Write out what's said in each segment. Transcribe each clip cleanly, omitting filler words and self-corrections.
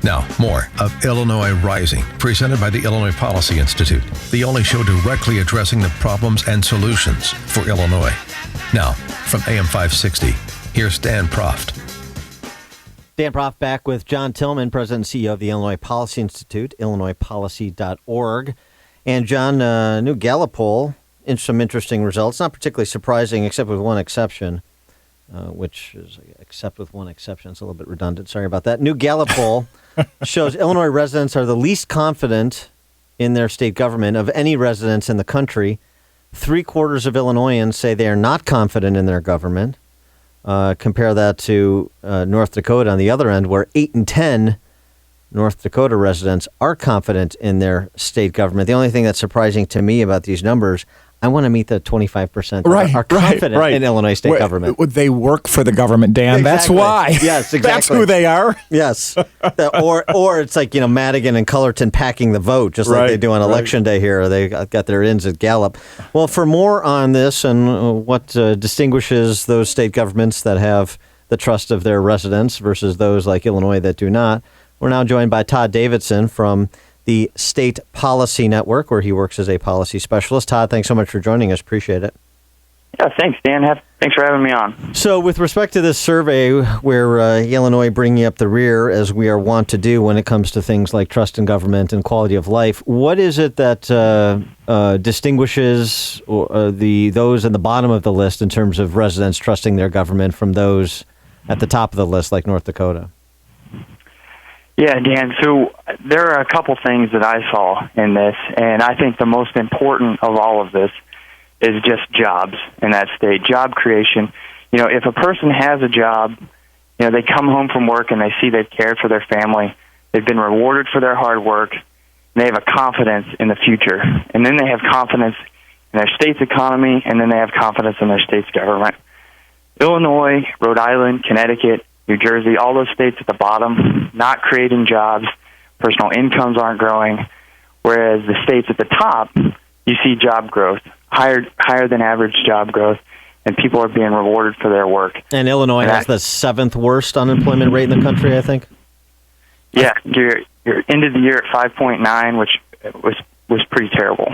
Now, more of Illinois Rising, presented by the Illinois Policy Institute, the only show directly addressing the problems and solutions for Illinois. Now, from AM 560, here's Dan Proft. Dan Proft back with John Tillman, President and CEO of the Illinois Policy Institute, illinoispolicy.org. And John, new Gallup poll, some interesting results, not particularly surprising except with one exception, which is except with one exception. It's a little bit redundant. Sorry about that. New Gallup poll shows Illinois residents are the least confident in their state government of any residents in the country. 3/4 of Illinoisans say they are not confident in their government. Compare that to North Dakota on the other end, where 8 in 10 North Dakota residents are confident in their state government. The only thing that's surprising to me about these numbers, I want to meet the 25% that are confident in Illinois state government. They work for the government, Dan. Exactly. That's why. Yes, exactly. That's who they are. Yes. Or it's like, Madigan and Cullerton packing the vote, just like they do on Election Day here. They got their ins at Gallup. Well, for more on this and what distinguishes those state governments that have the trust of their residents versus those like Illinois that do not, we're now joined by Todd Davidson from the State Policy Network, where he works as a policy specialist. Todd, thanks so much for joining us. Appreciate it. Yeah, thanks, Dan. Thanks for having me on. So with respect to this survey, where Illinois bringing up the rear, as we are wont to do when it comes to things like trust in government and quality of life, what is it that distinguishes those at the bottom of the list in terms of residents trusting their government from those at the top of the list, like North Dakota? Yeah, Dan, so there are a couple things that I saw in this, and I think the most important of all of this is just jobs in that state, job creation. If a person has a job, they come home from work and they see they've cared for their family, they've been rewarded for their hard work, and they have a confidence in the future. And then they have confidence in their state's economy, and then they have confidence in their state's government. Illinois, Rhode Island, Connecticut, New Jersey, all those states at the bottom, not creating jobs, personal incomes aren't growing, whereas the states at the top, you see job growth, higher than average job growth, and people are being rewarded for their work. And Illinois has the 7th worst unemployment rate in the country, I think? Yeah, you're ended the year at 5.9, which was pretty terrible.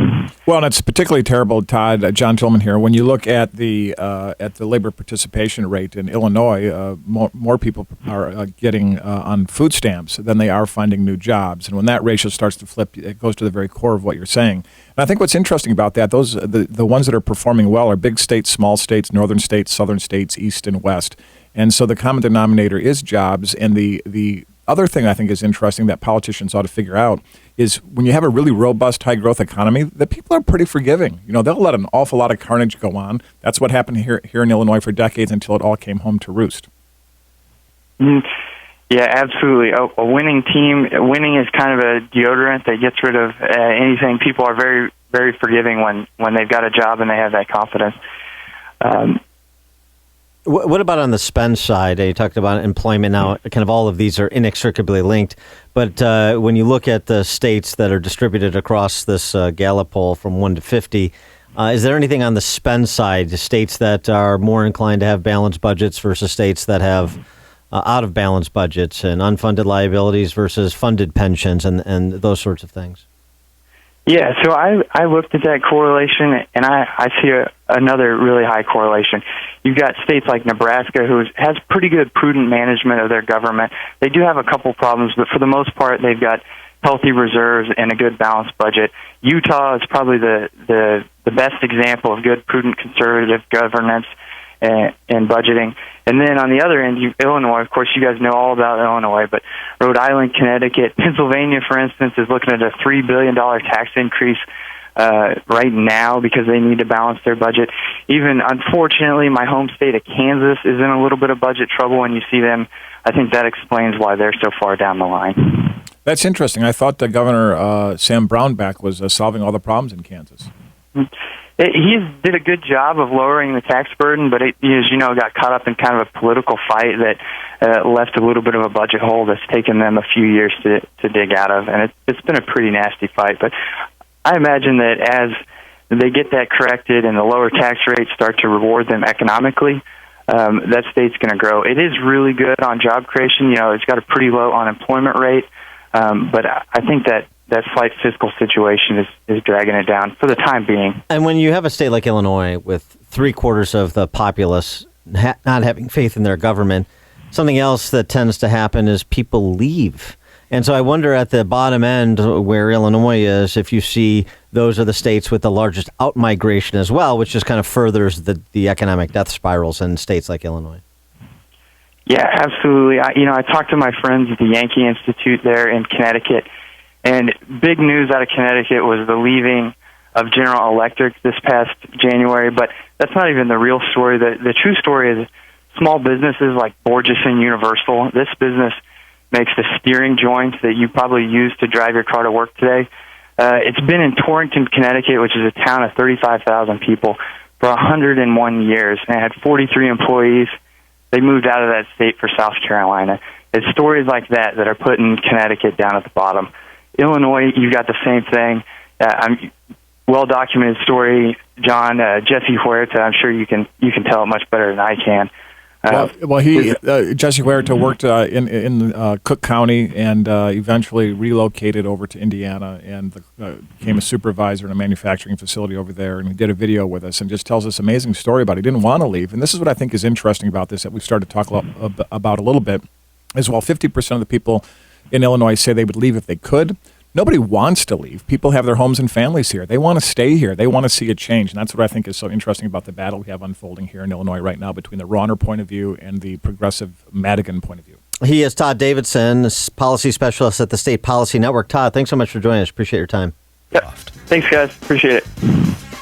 Well, and it's particularly terrible, Todd, John Tillman here. When you look at the labor participation rate in Illinois, more people are getting on food stamps than they are finding new jobs. And when that ratio starts to flip, it goes to the very core of what you're saying. And I think what's interesting about that, the ones that are performing well are big states, small states, northern states, southern states, east and west. And so the common denominator is jobs. And the other thing I think is interesting that politicians ought to figure out is when you have a really robust, high-growth economy, the people are pretty forgiving. They'll let an awful lot of carnage go on. That's what happened here in Illinois for decades until it all came home to roost. Yeah, absolutely. A winning team, winning is kind of a deodorant that gets rid of anything. People are very, very forgiving when they've got a job and they have that confidence. What about on the spend side? You talked about employment. Now, kind of all of these are inextricably linked. But when you look at the states that are distributed across this Gallup poll from 1 to 50, is there anything on the spend side, states that are more inclined to have balanced budgets versus states that have out of balance budgets, and unfunded liabilities versus funded pensions and those sorts of things? Yeah, so I looked at that correlation, and I see another really high correlation. You've got states like Nebraska, who has pretty good prudent management of their government. They do have a couple problems, but for the most part, they've got healthy reserves and a good balanced budget. Utah is probably the best example of good, prudent, conservative governance and budgeting. And then on the other end, Illinois, of course, you guys know all about Illinois, but Rhode Island, Connecticut, Pennsylvania, for instance, is looking at a $3 billion tax increase right now because they need to balance their budget. Even, unfortunately, my home state of Kansas is in a little bit of budget trouble, and you see them. I think that explains why they're so far down the line. That's interesting. I thought Governor Sam Brownback was solving all the problems in Kansas. He did a good job of lowering the tax burden, but it, as you know, got caught up in kind of a political fight that left a little bit of a budget hole that's taken them a few years to dig out of, and it's been a pretty nasty fight. But I imagine that as they get that corrected and the lower tax rates start to reward them economically, that state's going to grow. It is really good on job creation. It's got a pretty low unemployment rate, but I think that slight fiscal situation is dragging it down for the time being. And when you have a state like Illinois with 3/4 of the populace not having faith in their government, something else that tends to happen is people leave. And so I wonder at the bottom end where Illinois is, if you see those are the states with the largest out-migration as well, which just kind of furthers the economic death spirals in states like Illinois. Yeah, absolutely. I talked to my friends at the Yankee Institute there in Connecticut, and big news out of Connecticut was the leaving of General Electric this past January, but that's not even the real story. The true story is small businesses like Borges and Universal. This business makes the steering joint that you probably use to drive your car to work today. It's been in Torrington, Connecticut, which is a town of 35,000 people, for 101 years, and it had 43 employees. They moved out of that state for South Carolina. It's stories like that are putting Connecticut down at the bottom. Illinois, you've got the same thing. Well-documented story, John. Jesse Huerta, I'm sure you can tell it much better than I can. Jesse Huerta worked in Cook County and eventually relocated over to Indiana and became a supervisor in a manufacturing facility over there. And he did a video with us and just tells this amazing story about he didn't want to leave. And this is what I think is interesting about this that we've started to talk about a little bit, is while 50% of the people in Illinois say they would leave if they could, nobody wants to leave. People have their homes and families here. They want to stay here. They want to see a change. And that's what I think is so interesting about the battle we have unfolding here in Illinois right now between the Rauner point of view and the progressive Madigan point of view. He is Todd Davidson, policy specialist at the State Policy Network. Todd, thanks so much for joining us. Appreciate your time. Yep. Thanks, guys. Appreciate it.